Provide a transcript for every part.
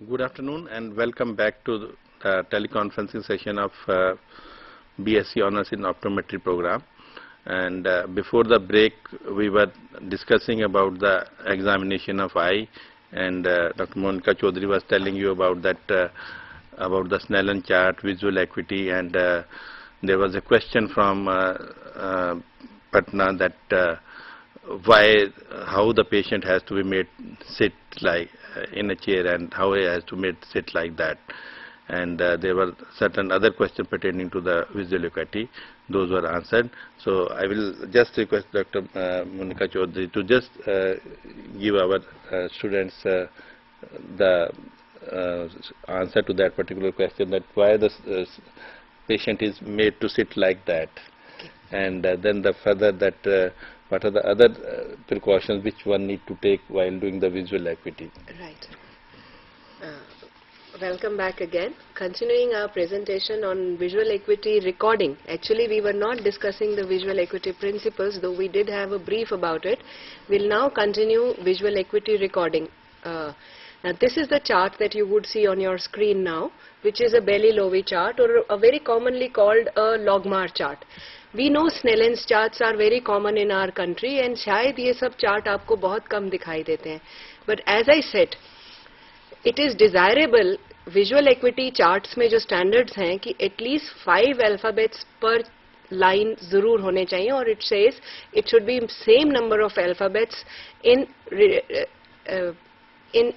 Good afternoon and welcome back to the teleconferencing session of BSc Honours in Optometry program. And before the break, we were discussing about the examination of eye, and Dr. Monica Chaudhary was telling you about that, about the Snellen chart, visual acuity, and there was a question from Patna that how the patient has to be made sit like in a chair and how he has to made sit like that. And there were certain other questions pertaining to the visual acuity. Those were answered. So I will just request Dr. Monica Chaudhary to just give our students the answer to that particular question, that why the patient is made to sit like that. Okay. And then the further that what are the other precautions which one need to take while doing the visual acuity. Right. Welcome back again. Continuing our presentation on visual acuity recording. Actually, we were not discussing the visual acuity principles, though we did have a brief about it. We'll now continue visual acuity recording. Now, this is the chart that you would see on your screen now, which is a Bailey-Lowy chart, or a very commonly called a Logmar chart. We know Snellen's charts are very common in our country, and शायद ये सब chart आपको बहुत कम दिखाई देते हैं. But as I said, it is desirable visual acuity charts में जो standards हैं कि at least 5 alphabets per line जरूर होने चाहिए, और it says it should be same number of alphabets in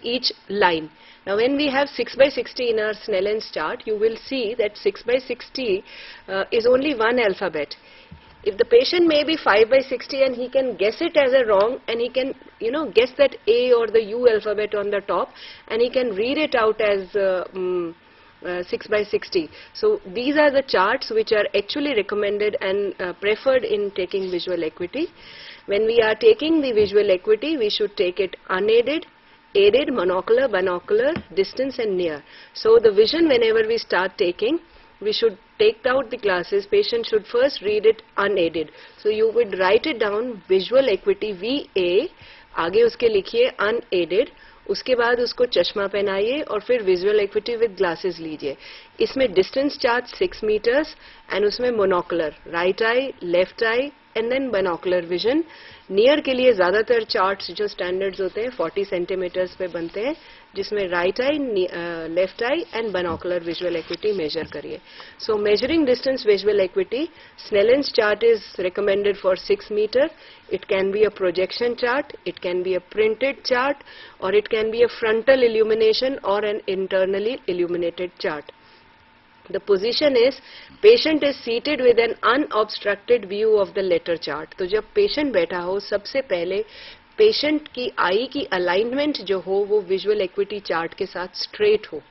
each line. Now when we have 6 by 60 in our Snellen's chart, you will see that 6 by 60 is only one alphabet. If the patient may be 5 by 60 and he can guess it as a wrong, and he can guess that A or the U alphabet on the top, and he can read it out as 6 by 60. So these are the charts which are actually recommended and preferred in taking visual acuity. When we are taking the visual acuity, we should take it unaided, aided, monocular, binocular, distance and near. So the vision, whenever we start taking, we should take out the glasses. Patient should first read it unaided. So you would write it down, visual acuity VA, आगे उसके लिखिए unaided, उसके बाद उसको चश्मा पहनाइए और फिर visual acuity with glasses लीजिए. इसमें distance chart 6 meters and उसमें monocular, right eye, left eye and then binocular vision. Near के लिए ज़्यादातर चार्ट्स जो स्टैंडर्ड्स होते हैं 40 सेंटीमीटर्स पे बनते हैं, जिसमें right eye, left eye and binocular visual acuity measure करिए. So measuring distance visual acuity, Snellen's chart is recommended for 6 meter. It can be a projection chart, it can be a printed chart, or it can be a frontal illumination or an internally illuminated chart. The position is, patient is seated with an unobstructed view of the letter chart. तो जब patient बैठा हो, सबसे पहले patient की eye की alignment जो हो वो visual acuity chart के साथ straight हो.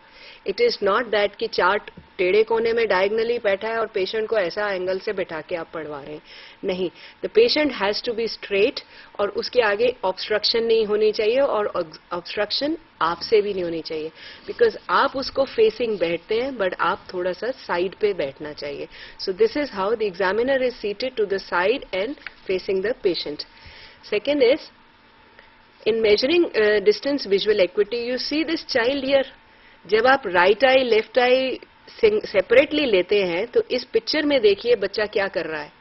It is not that कि चार्ट टेढ़े कोने में diagonally बैठा है और पेशेंट को ऐसा एंगल से बैठा के आप पढ़वा रहे हैं. नहीं, the patient has to be straight, और उसके आगे obstruction नहीं होनी चाहिए, और obstruction आपसे भी नहीं होनी चाहिए, because आप उसको facing बैठते हैं but आप थोड़ा सा side पे बैठना चाहिए. So this is how the examiner is seated to the side and facing the patient. Second is, in measuring distance visual acuity, you see this child here. जब आप राइट आई लेफ्ट आई separately लेते हैं तो इस picture में देखिए बच्चा क्या कर रहा है.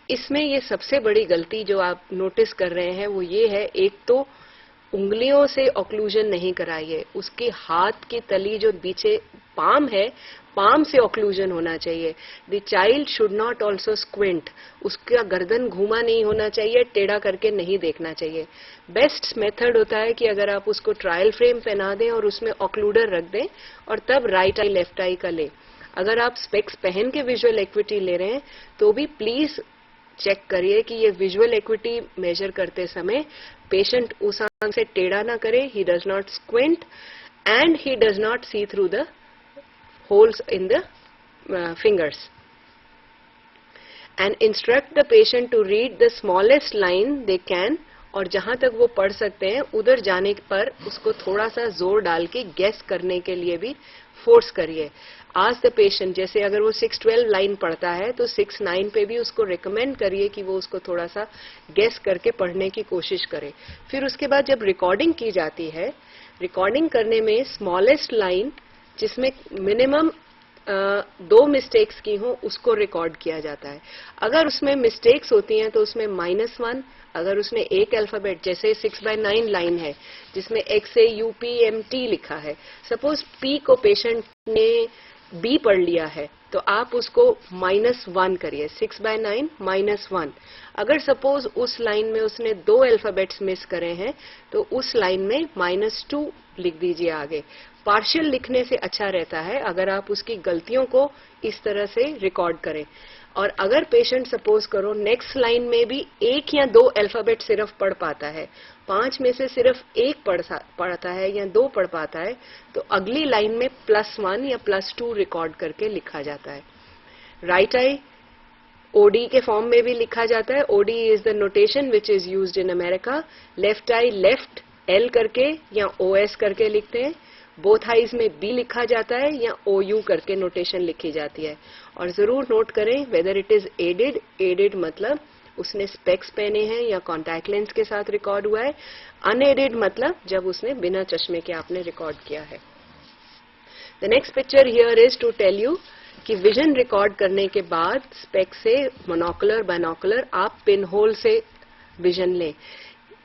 इसमें ये सबसे बड़ी गलती जो आप नोटिस कर रहे हैं वो ये है, एक तो उंगलियों से ऑक्लूजन नहीं कराइए, उसके हाथ की तली जो पीछे पाम है, पाम से ऑक्लूजन होना चाहिए. The child should not also squint, उसका गर्दन घूमा नहीं होना चाहिए, टेढ़ा करके नहीं देखना चाहिए. बेस्ट मेथड होता है कि अगर आप उसको ट्रायल फ्रेम पहना दें और उसमें ऑक्लूडर रख दें और तब राइट आई लेफ्ट आई का लें. अगर आप स्पेक्स पहन के विजुअल एक्विटी ले रहे हैं तो भी प्लीज चेक करिए कि ये विजुअल एक्विटी मेजर करते समय पेशेंट उस आंख से टेढ़ा ना करे, he does not squint and he does not see through the holes in the fingers, and instruct the patient to read the smallest line they can, और जहां तक वो पढ़ सकते हैं उधर जाने पर उसको थोड़ा सा जोर डाल के गेस करने के लिए भी फोर्स करिए. Ask the patient, जैसे अगर वो 6-12 लाइन पढ़ता है तो 6-9 पे भी उसको रिकमेंड करिए कि वो उसको थोड़ा सा गेस करके पढ़ने की कोशिश करे. फिर उसके बाद जब रिकॉर्डिंग की जाती है रिकॉर्डिंग करने में स्मॉलेस्ट लाइन जिसमें मिनिमम 2 मिस्टेक्स की हो उसको रिकॉर्ड किया जाता है. अगर उसमें मिस्टेक्स होती हैं तो उसमें -1, अगर उसने एक अल्फाबेट जैसे 6/9 लाइन है जिसमें XAUPMT लिखा है, सपोज P को पेशेंट ने B पढ़ लिया है तो आप उसको -1 करिए, 6/9 -1. अगर सपोज उस लाइन में उसने 2 अल्फाबेट्स मिस करे हैं तो उस लाइन में -2 लिख दीजिए आगे. पार्शियल लिखने से अच्छा रहता है अगर आप उसकी गलतियों को इस तरह से रिकॉर्ड करें. और अगर पेशेंट सपोज करो नेक्स्ट लाइन में भी 1 या 2 अल्फाबेट सिर्फ पढ़ पाता है, 5 में से सिर्फ 1 पढ़ता है या 2 पढ़ पाता है, तो अगली लाइन में +1 या +2 रिकॉर्ड करके लिखा जाता है. राइट आई OD के फॉर्म में भी लिखा जाता है. OD is the notation which is used in America. Left I left L करके या OS करके लिखते हैं. बोथ आईज में B लिखा जाता है या OU करके नोटेशन लिखी जाती है. और जरूर नोट करें वेदर इट इज एडेड मतलब उसने स्पेक्स पहने हैं या कॉन्टैक्ट लेंस के साथ रिकॉर्ड हुआ है. अनएडेड मतलब जब उसने बिना चश्मे के आपने रिकॉर्ड किया है. The next picture here is to tell you कि विजन रिकॉर्ड करने के बाद स्पेक से मोनोकुलर बाइनोकुलर आप पिन होल से विजन लें.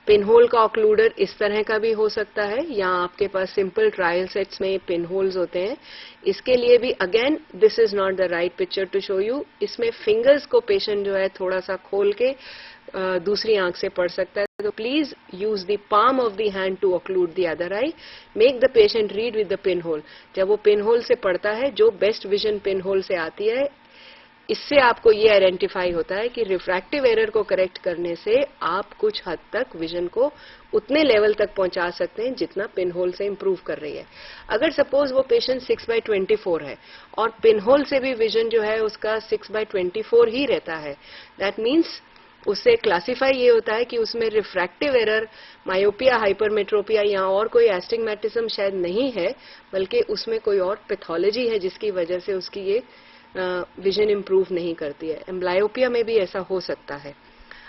पिन होल का ऑक्लूडर इस तरह का भी हो सकता है या आपके पास सिंपल ट्रायल सेट्स में पिन होल्स होते हैं. इसके लिए भी again this is not the right picture to show you. इसमें फिंगर्स को पेशेंट जो है थोड़ा सा खोल के दूसरी आंख से पढ़ सकता है. तो please use the palm of the hand to occlude the other eye. Make the patient read with the pin hole. जब वो पिन होल से पढ़ता है जो बेस्ट विजन पिन होल से आती है, इससे आपको ये आइडेंटिफाई होता है कि रिफ्रैक्टिव एरर को करेक्ट करने से आप कुछ हद तक विजन को उतने लेवल तक पहुंचा सकते हैं जितना पिन होल से इंप्रूव कर रही है. अगर सपोज वो पेशेंट 6/24 है और पिन होल से भी विजन जो है उसका 6/24 ही रहता है, दैट मीन्स उससे क्लासिफाई ये होता है कि उसमें रिफ्रैक्टिव एरर, मायोपिया, हाइपरमेट्रोपिया या और कोई एस्टिग्मेटिज्म शायद नहीं है, बल्कि उसमें कोई और पैथोलॉजी है जिसकी वजह से उसकी ये विजन इंप्रूव नहीं करती है. एम्ब्लायोपिया में भी ऐसा हो सकता है.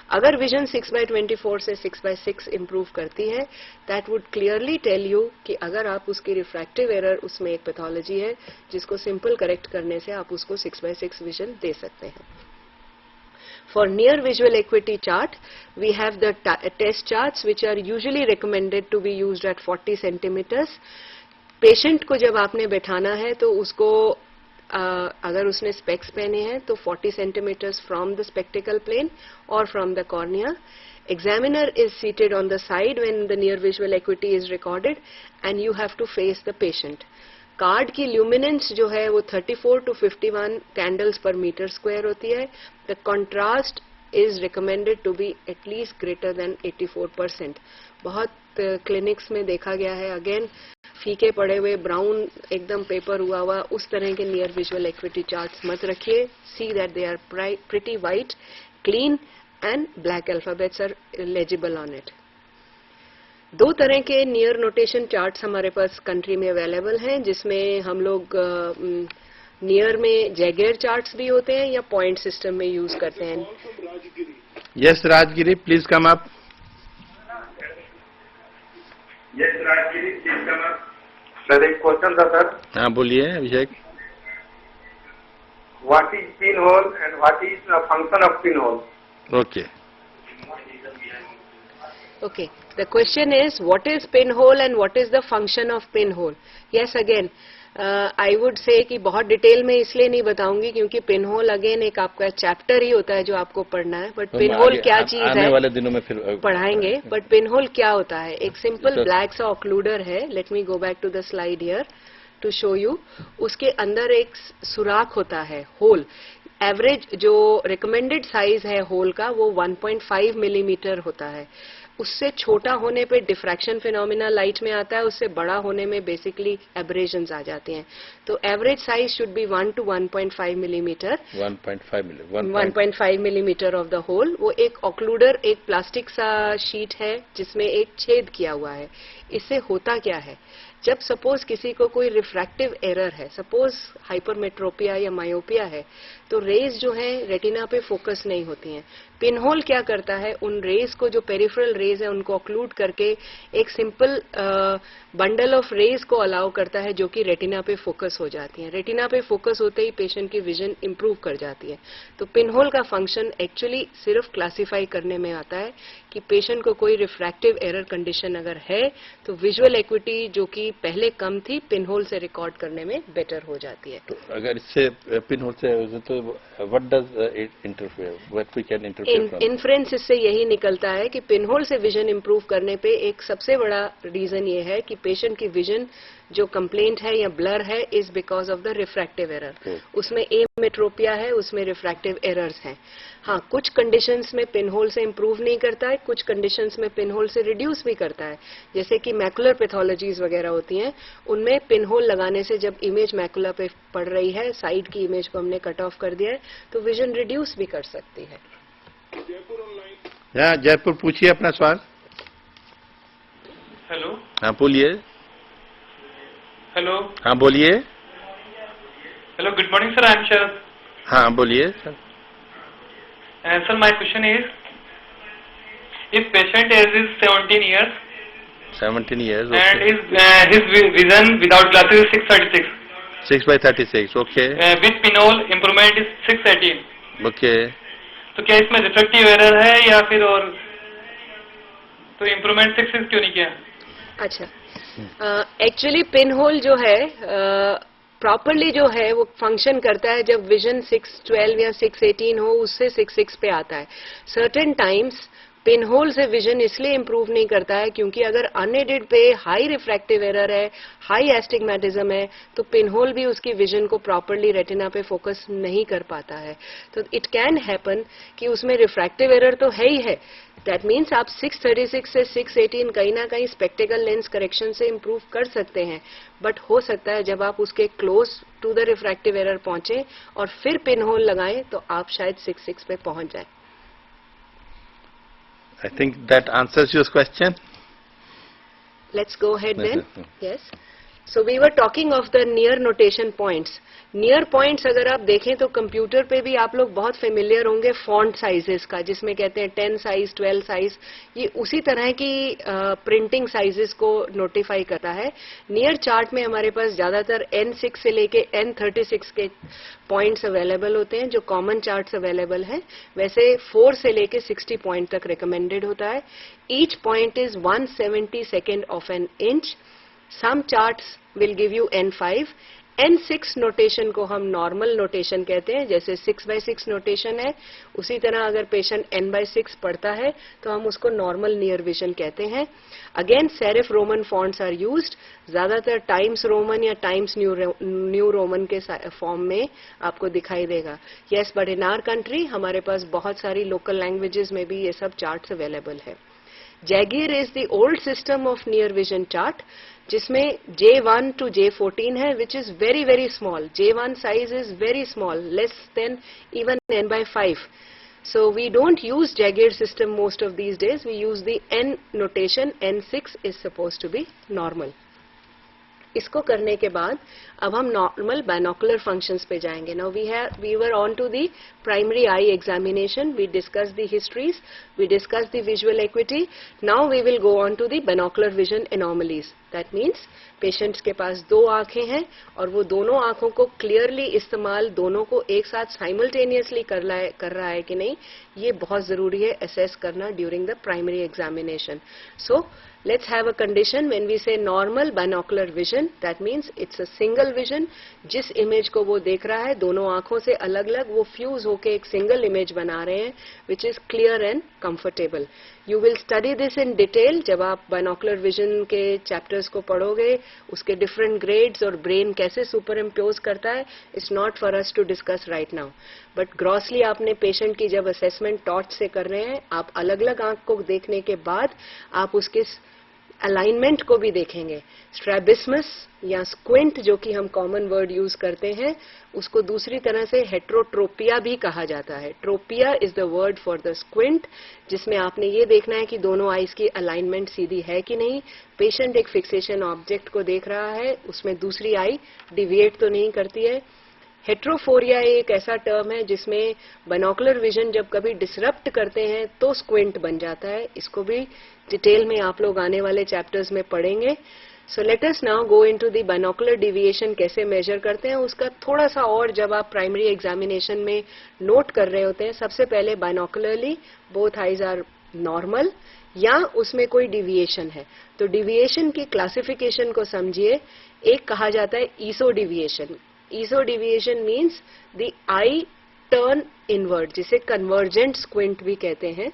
अगर विजन 6/24 से 6/6 इंप्रूव करती है, that would clearly tell you कि अगर आप उसकी रिफ्रैक्टिव एरर उसमें एक पैथोलॉजी है जिसको सिंपल करेक्ट करने से आप उसको 6/6 विजन दे सकते हैं. For near visual acuity chart, we have the test charts which are usually recommended to be used at 40 centimeters. Patient को जब आपने बैठाना है तो उसको अगर उसने स्पेक्स पहने हैं तो 40 centimeters from the spectacle plane or from the cornea. Examiner is seated on the side when the near visual acuity is recorded and you have to face the patient. Card की luminance जो है वो 34 to 51 candles पर metre square होती है. The contrast is recommended to be at least greater than 84%. बहुत clinics में देखा गया है अगेन फीके पड़े हुए ब्राउन एकदम पेपर हुआ हुआ उस तरह के नियर विजुअल एक्विटी चार्ट्स मत रखिए. See that they are pretty white, clean and black alphabets are legible on it. 2 तरह के नियर नोटेशन चार्ट्स हमारे पास कंट्री में अवेलेबल हैं, जिसमें हम लोग नियर में जैगेर चार्ट्स भी होते हैं या पॉइंट सिस्टम में यूज करते हैं. Yes Rajgiri, please come up. Yes Rajgiri, please come up. Sir एक क्वेश्चन था सर. हाँ बोलिए Abhishek. What is pinhole and what is the function of pinhole? Okay. Okay, the question is what is pinhole and what is the function of pinhole? Yes, again, I would say कि बहुत detail में इसलिए नहीं बताऊंगी क्योंकि pinhole again एक आपका chapter ही होता है जो आपको पढ़ना है. बट पिनहोल क्या चीज है आने वाले दिनों में फिर पढ़ाएंगे. बट पिनहोल क्या होता है? एक सिंपल ब्लैक सा ऑक्लूडर है. Let me go back to the slide here to show you. उसके अंदर एक सुराख होता है, होल. एवरेज जो रिकमेंडेड साइज है होल का वो 1.5 मिलीमीटर होता है. उससे छोटा होने पे डिफ्रैक्शन फिनोमिना लाइट में आता है, उससे बड़ा होने में बेसिकली एब्रेजन्स आ जाते हैं. तो average size should be 1 to 1.5 millimetre. 1.5 millimetre of the hole. वो एक ऑक्लूडर, एक प्लास्टिक सा शीट है जिसमें एक छेद किया हुआ है. इससे होता क्या है? जब सपोज किसी को कोई रिफ्रैक्टिव एरर है, सपोज हाइपरमेट्रोपिया या मायोपिया है, तो रेज जो है रेटिना पे फोकस नहीं होती हैं। पिनहोल क्या करता है, उन रेज को, जो पेरिफेरल रेज है, उनको ऑक्लूड करके एक सिंपल बंडल ऑफ रेज को अलाउ करता है जो कि रेटिना पे फोकस हो जाती है। रेटिना पे फोकस होते ही पेशेंट की विजन इंप्रूव कर जाती है। तो पिनहोल का फंक्शन एक्चुअली सिर्फ क्लासिफाई करने में आता है कि पेशेंट को कोई रिफ्रैक्टिव एरर कंडीशन अगर है तो विजुअल एक्विटी जो कि पहले कम थी, पिनहोल से रिकॉर्ड करने में बेटर हो जाती है। तो अगर इससे पिन होल से तो what does it interfere, what we can interfere from? Inference इससे यही निकलता है कि पिनहोल से विजन इंप्रूव करने पे एक सबसे बड़ा रीजन ये है कि पेशेंट की विजन जो कंप्लेंट है या ब्लर है is because of the refractive error. उसमें एमेट्रोपिया है, उसमें रिफ्रैक्टिव एरर्स हैं। हाँ, कुछ कंडीशंस में पिनहोल से इंप्रूव नहीं करता है, कुछ कंडीशंस में पिनहोल से रिड्यूस भी करता है। जैसे कि मैकुलर पैथोलॉजीज वगैरह होती हैं, उनमें पिनहोल लगाने से जब इमेज मैकुला पे पड़ रही है, साइड की इमेज को हमने कट ऑफ कर दिया है, तो विजन रिड्यूस भी कर सकती है। हाँ, जयपुर पूछिए अपना सवाल। हेलो। हाँ बोलिए। हेलो। हाँ बोलिए। Hello, good morning sir, I am Sharad. हाँ बोलिए sir. Sir, my question is, if patient age is 17 years 17 years, and okay. his vision without glasses is 636, 6/36, okay. with pinhole improvement is 618, Okay. तो क्या इसमें refractive error है या फिर और, तो इम्प्रूवमेंट 6 क्यों नहीं किया? अच्छा, एक्चुअली पिनहोल जो है प्रॉपरली जो है वो फंक्शन करता है जब विजन 612 या 618 हो, उससे 66 पे आता है। सर्टेन टाइम्स पिनहोल से विजन इसलिए इंप्रूव नहीं करता है क्योंकि अगर अनएडेड पे हाई रिफ्रैक्टिव एरर है, हाई एस्टिग्मेटिज्म है, तो पिनहोल भी उसकी विजन को प्रॉपरली रेटिना पे फोकस नहीं कर पाता है। तो इट कैन हैपन कि उसमें रिफ्रैक्टिव एरर तो है ही है, दैट मीन्स आप 636 से 618 कहीं ना कहीं स्पेक्टिकल लेंस करेक्शन से इंप्रूव कर सकते हैं, बट हो सकता है जब आप उसके close to the refractive error पहुंचे और फिर पिनहोल लगाएं तो आप शायद 66 पे पहुंच जाए। I think that answers your question. Let's go ahead then. Yes. So we were talking of the near notation points. Near points अगर आप देखें तो कंप्यूटर पे भी आप लोग बहुत फेमिलियर होंगे फॉन्ट साइजेस का, जिसमें कहते हैं 10 साइज, 12 साइज, ये उसी तरह की प्रिंटिंग साइजेस को नोटिफाई करता है। नियर चार्ट में हमारे पास ज्यादातर N6 से लेके N36 के पॉइंट्स अवेलेबल होते हैं, जो कॉमन चार्ट्स अवेलेबल हैं। वैसे 4 से लेके 60 पॉइंट तक रिकमेंडेड होता है। Each point is 1/72 of an inch. Some charts will give you N5। N6 notation को हम नॉर्मल नोटेशन कहते हैं, जैसे 6/6 नोटेशन है, उसी तरह अगर पेशेंट N/6 पढ़ता है तो हम उसको नॉर्मल नियर विजन कहते हैं। Again serif roman fonts are used, ज्यादातर टाइम्स रोमन या टाइम्स न्यू रोमन के फॉर्म में आपको दिखाई देगा। Yes, but in our country हमारे पास बहुत सारी लोकल लैंग्वेजेस में भी ये सब चार्ट्स अवेलेबल है। Jaeger is the old system of near vision chart, जिसमें J1 to J14 है, which is very very small. J1 size is very small, less than even N/5. So we don't use Jagir system most of these days. We use the N notation. N6 is supposed to be normal. इसको करने के बाद अब हम normal binocular functions पे जाएंगे। Now we were on to the primary eye examination, we discuss the histories, we discuss the visual acuity. Now we will go on to the binocular vision anomalies. That means patients के पास 2 आंखें हैं और वो दोनों आंखों को clearly इस्तेमाल दोनों को एक साथ साइमल्टेनियसली कर रहा है कि नहीं, ये बहुत जरूरी है असेस करना during the primary examination. So let's have a condition when we say normal binocular vision, that means it's a single vision. जिस इमेज को वो देख रहा है दोनों आंखों से अलग अलग वो फ्यूज होके एक सिंगल इमेज बना रहे हैं, which is clear and comfortable. You will study this in detail जब आप binocular vision के चैप्टर्स को पढ़ोगे, उसके different grades और brain कैसे सुपर इम्पोज करता है, it's not for us to discuss right now. But grossly आपने पेशेंट की जब असेसमेंट टॉर्च से कर रहे हैं, आप अलग अलग आंख को देखने के बाद आप उसके अलाइनमेंट को भी देखेंगे. स्ट्रैबिस्मस या स्क्विंट जो कि हम कॉमन वर्ड यूज करते हैं, उसको दूसरी तरह से हेट्रोट्रोपिया भी कहा जाता है. ट्रोपिया is the word for the squint, जिसमें आपने ये देखना है कि दोनों आईज की अलाइनमेंट सीधी है कि नहीं. पेशेंट एक फिक्सेशन ऑब्जेक्ट को देख रहा है, उसमें दूसरी आई डिविएट तो नहीं करती है. हेट्रोफोरिया एक ऐसा टर्म है जिसमें बाइनोकुलर विजन जब कभी डिसरप्ट करते हैं तो स्क्विंट बन जाता है. इसको भी डिटेल में आप लोग आने वाले चैप्टर्स में पढ़ेंगे. So let us now go into the binocular deviation. कैसे मेजर करते हैं उसका थोड़ा सा और जब आप प्राइमरी एग्जामिनेशन में नोट कर रहे होते हैं. सबसे पहले बाइनोकुलरली बोथ आईज आर नॉर्मल या उसमें कोई डिविएशन है. तो डिविएशन की क्लासिफिकेशन को समझिए. एक कहा जाता है esodeviation. Esodeviation means the eye turn inward, जिसे कन्वर्जेंट स्क्विंट भी कहते हैं.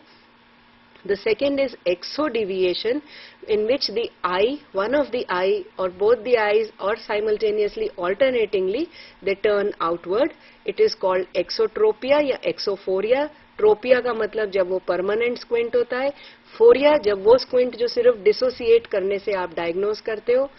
The second is exodeviation, in which the eye, one of the eye or both the eyes or simultaneously alternatingly they turn outward. It is called exotropia या exophoria. ट्रोपिया का मतलब जब वो permanent squint होता है, फोरिया जब वो स्क्विंट जो सिर्फ डिसोसिएट करने से आप डायग्नोज करते हो.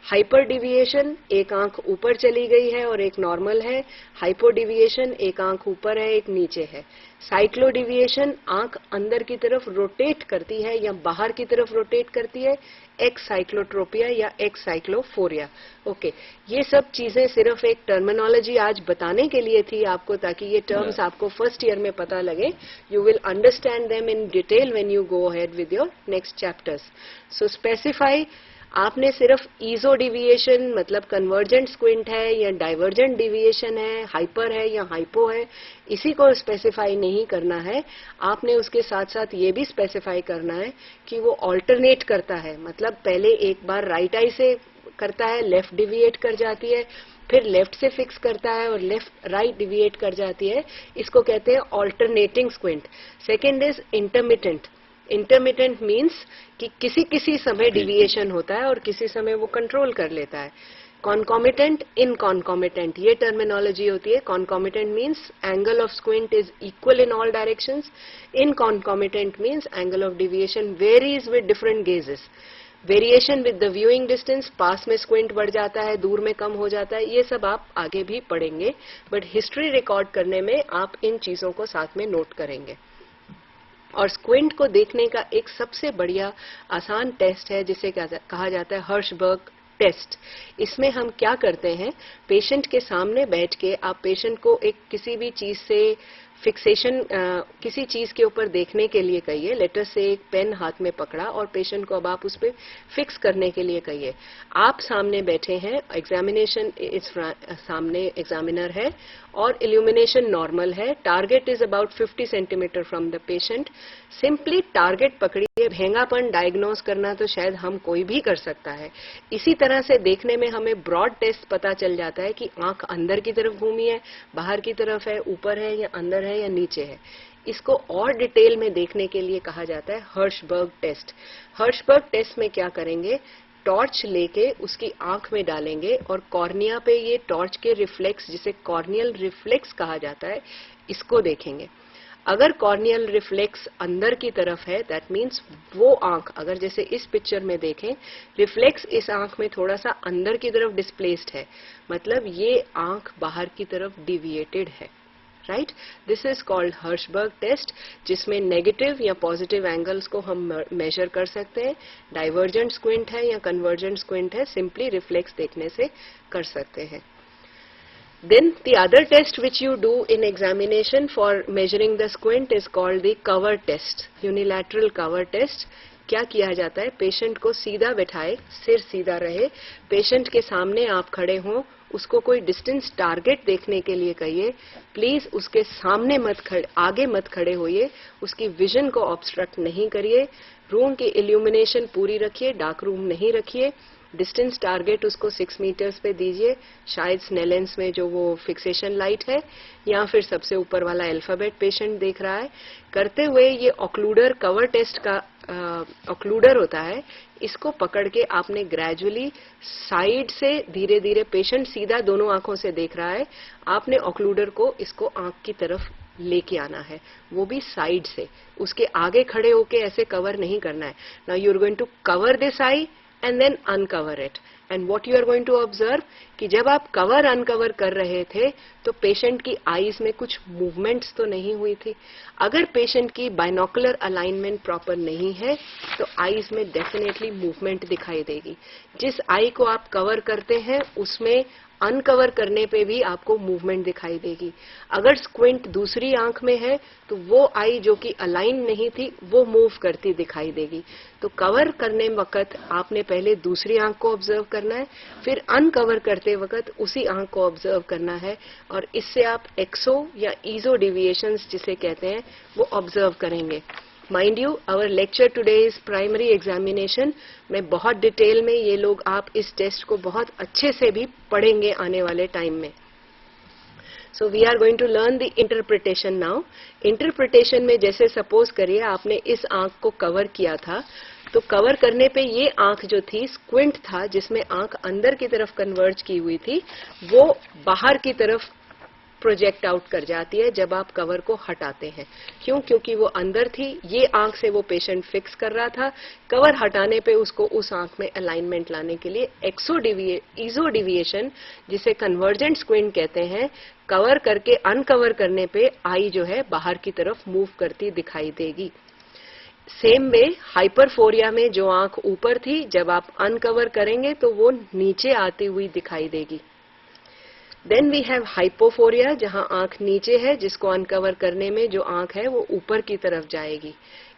हाइपर डिविएशन, एक आंख ऊपर चली गई है और एक नॉर्मल है. हाइपो डिविएशन, एक आंख ऊपर है एक नीचे है. साइक्लो डिविएशन, आंख अंदर की तरफ रोटेट करती है या बाहर की तरफ रोटेट करती है. एक्स साइक्लोट्रोपिया या एक्स साइक्लोफोरिया. ओके, ये सब चीजें सिर्फ एक टर्मिनोलॉजी आज बताने के लिए थी आपको, ताकि ये टर्म्स आपको फर्स्ट ईयर में पता लगे. You will understand them in detail when you go ahead with your next chapters. So specify, आपने सिर्फ ईजो डिविएशन मतलब कन्वर्जेंट स्क्विंट है या डाइवर्जेंट डिविएशन है, हाइपर है या हाइपो है, इसी को स्पेसिफाई नहीं करना है. आपने उसके साथ साथ ये भी स्पेसिफाई करना है कि वो ऑल्टरनेट करता है. मतलब पहले एक बार राइट आई से करता है, लेफ्ट डिविएट कर जाती है, फिर लेफ्ट से फिक्स करता है और लेफ्ट राइट डिविएट कर जाती है. इसको कहते हैं alternating squint. Second is intermittent. Intermittent means कि किसी किसी समय डिविएशन होता है और किसी समय वो कंट्रोल कर लेता है. कॉन्कॉमिटेंट, इनकॉन्कॉमिटेंट, ये टर्मिनोलॉजी होती है. Concomitant means angle of squint is equal in all directions. Inconcomitant means angle of deviation varies with different gazes. Variation with the viewing distance, पास में स्क्विंट बढ़ जाता है, दूर में कम हो जाता है. ये सब आप आगे भी पढ़ेंगे, बट हिस्ट्री रिकॉर्ड करने में आप इन चीजों को साथ में नोट करेंगे. और स्क्विंट को देखने का एक सबसे बढ़िया आसान टेस्ट है जिसे कहा जाता है हर्शबर्ग टेस्ट. इसमें हम क्या करते हैं, पेशेंट के सामने बैठ के आप पेशेंट को एक किसी भी चीज से फिक्सेशन, किसी चीज के ऊपर देखने के लिए कहिए. लेटर से एक पेन हाथ में पकड़ा और पेशेंट को अब आप उस पर फिक्स करने के लिए कहिए. आप सामने बैठे हैं, एग्जामिनेशन इस सामने एग्जामिनर है और इल्यूमिनेशन नॉर्मल है. Target is about 50 centimetre from the patient. Simply target पकड़िए. भेंगापन डायग्नोज करना तो शायद हम कोई भी कर सकता है. इसी तरह से देखने में हमें ब्रॉड टेस्ट पता चल जाता है कि आंख अंदर की तरफ घूमी है, बाहर की तरफ है, ऊपर है या अंदर है या नीचे है. इसको और डिटेल में देखने के लिए कहा जाता है हर्शबर्ग टेस्ट. हर्शबर्ग टेस्ट में क्या करेंगे, टॉर्च लेके उसकी आंख में डालेंगे और कॉर्निया पे ये टॉर्च के रिफ्लेक्स, जिसे कॉर्नियल रिफ्लेक्स कहा जाता है, इसको देखेंगे. अगर कॉर्नियल रिफ्लेक्स अंदर की तरफ है, दैट मीन्स वो आंख, अगर जैसे इस पिक्चर में देखें, रिफ्लेक्स इस आंख में थोड़ा सा अंदर की तरफ डिस्प्लेस्ड है, मतलब ये आंख बाहर की तरफ डिविएटेड है. Right, this is called Hirschberg test, जिसमें नेगेटिव या पॉजिटिव एंगल्स को हम मेजर कर सकते हैं. डाइवर्जेंट स्क्विंट है या कन्वर्जेंट स्क्विंट है, सिंपली रिफ्लेक्स देखने से कर सकते हैं. Then the other test which you do in examination for measuring the squint is called the cover test, unilateral cover test. क्या किया जाता है, पेशेंट को सीधा बैठाए, सिर सीधा रहे, पेशेंट के सामने आप खड़े हों, उसको कोई डिस्टेंस टारगेट देखने के लिए कहिए. प्लीज उसके सामने मत खड़े, आगे मत खड़े होइए, उसकी विजन को ऑब्स्ट्रक्ट नहीं करिए. रूम की इल्यूमिनेशन पूरी रखिए, डार्क रूम नहीं रखिए. डिस्टेंस टारगेट उसको 6 मीटर्स पे दीजिए, शायद स्नेलेंस में जो वो फिक्सेशन लाइट है या फिर सबसे ऊपर वाला अल्फाबेट पेशेंट देख रहा है. करते हुए ये ऑक्लूडर, कवर टेस्ट का ऑक्लूडर होता है, इसको पकड़ के आपने ग्रेजुअली साइड से धीरे धीरे, पेशेंट सीधा दोनों आंखों से देख रहा है, आपने ऑक्लूडर को इसको आंख की तरफ लेके आना है, वो भी साइड से, उसके आगे खड़े होके ऐसे कवर नहीं करना है. Now you are going to cover this eye and then uncover it. And what you are going to observe कि जब आप कवर अनकवर कर रहे थे तो पेशेंट की आईज में कुछ मूवमेंट्स तो नहीं हुई थी. अगर पेशेंट की बाइनोकुलर अलाइनमेंट प्रॉपर नहीं है तो आईज में डेफिनेटली मूवमेंट दिखाई देगी. जिस आई को आप कवर करते हैं उसमें अनकवर करने पे भी आपको मूवमेंट दिखाई देगी. अगर स्क्विंट दूसरी आंख में है तो वो आई जो कि अलाइन नहीं थी वो मूव करती दिखाई देगी. तो कवर करने वक्त आपने पहले दूसरी आंख को ऑब्जर्व करना है, फिर अनकवर करते वक्त उसी आंख को ऑब्जर्व करना है, और इससे आप एक्सो या ईजो डिविएशंस जिसे कहते हैं वो ऑब्जर्व करेंगे. Mind you, our lecture today is primary examination. मैं बहुत डिटेल में, ये लोग आप इस टेस्ट को बहुत अच्छे से भी पढ़ेंगे आने वाले टाइम में. So we are going to learn the interpretation now. Interpretation में जैसे सपोज करिए आपने इस आंख को कवर किया था, तो कवर करने पे ये आंख जो थी स्क्विंट था, जिसमें आंख अंदर की तरफ कन्वर्ज की हुई थी, वो बाहर की तरफ प्रोजेक्ट आउट कर जाती है जब आप कवर को हटाते हैं. क्यों? क्योंकि वो अंदर थी, ये आंख से वो पेशेंट फिक्स कर रहा था. कवर हटाने पे उसको उस आंख में अलाइनमेंट लाने के लिए ईजो डिविएशन जिसे कन्वर्जेंट स्क्विंट कहते हैं, कवर करके अनकवर करने पे आई जो है बाहर की तरफ मूव करती दिखाई देगी. सेम वे हाइपरफोरिया में जो आंख ऊपर थी, जब आप अनकवर करेंगे तो वो नीचे आती हुई दिखाई देगी. देन वी हैव हाइपोफोरिया, जहां आंख नीचे है, जिसको अनकवर करने में जो आंख है वो ऊपर की तरफ जाएगी.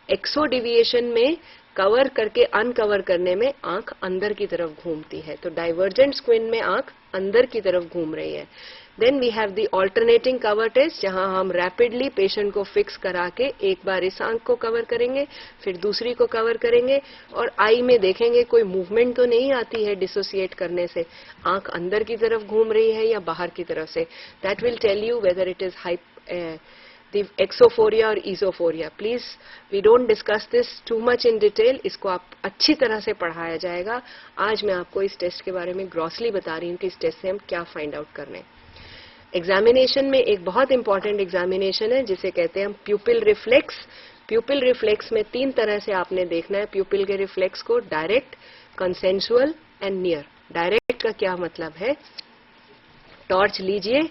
एक्सो डिविएशन में कवर करके अनकवर करने में आंख अंदर की तरफ घूमती है. तो डाइवर्जेंट स्क्विंट में आंख अंदर की तरफ घूम रही है. Then we have the alternating cover test, जहां हम रैपिडली पेशेंट को फिक्स करा के एक बार इस आंख को कवर करेंगे, फिर दूसरी को कवर करेंगे, और आई में देखेंगे कोई मूवमेंट तो नहीं आती है डिसोसिएट करने से, आंख अंदर की तरफ घूम रही है या बाहर की तरफ से. That will tell you whether it is the exophoria और esophoria. Please we don't discuss this too much in detail. इसको आप अच्छी तरह से पढ़ाया जाएगा. आज मैं आपको इस टेस्ट के बारे में ग्रॉसली बता रही हूँ कि इस टेस्ट से हम क्या फाइंड आउट कर रहे हैं. एग्जामिनेशन में एक बहुत इंपॉर्टेंट एग्जामिनेशन है जिसे कहते हैं हम प्यूपिल रिफ्लेक्स. प्यूपिल रिफ्लेक्स में 3 तरह से आपने देखना है प्यूपिल के रिफ्लेक्स को: direct, consensual and near. Direct का क्या मतलब है? टॉर्च लीजिए,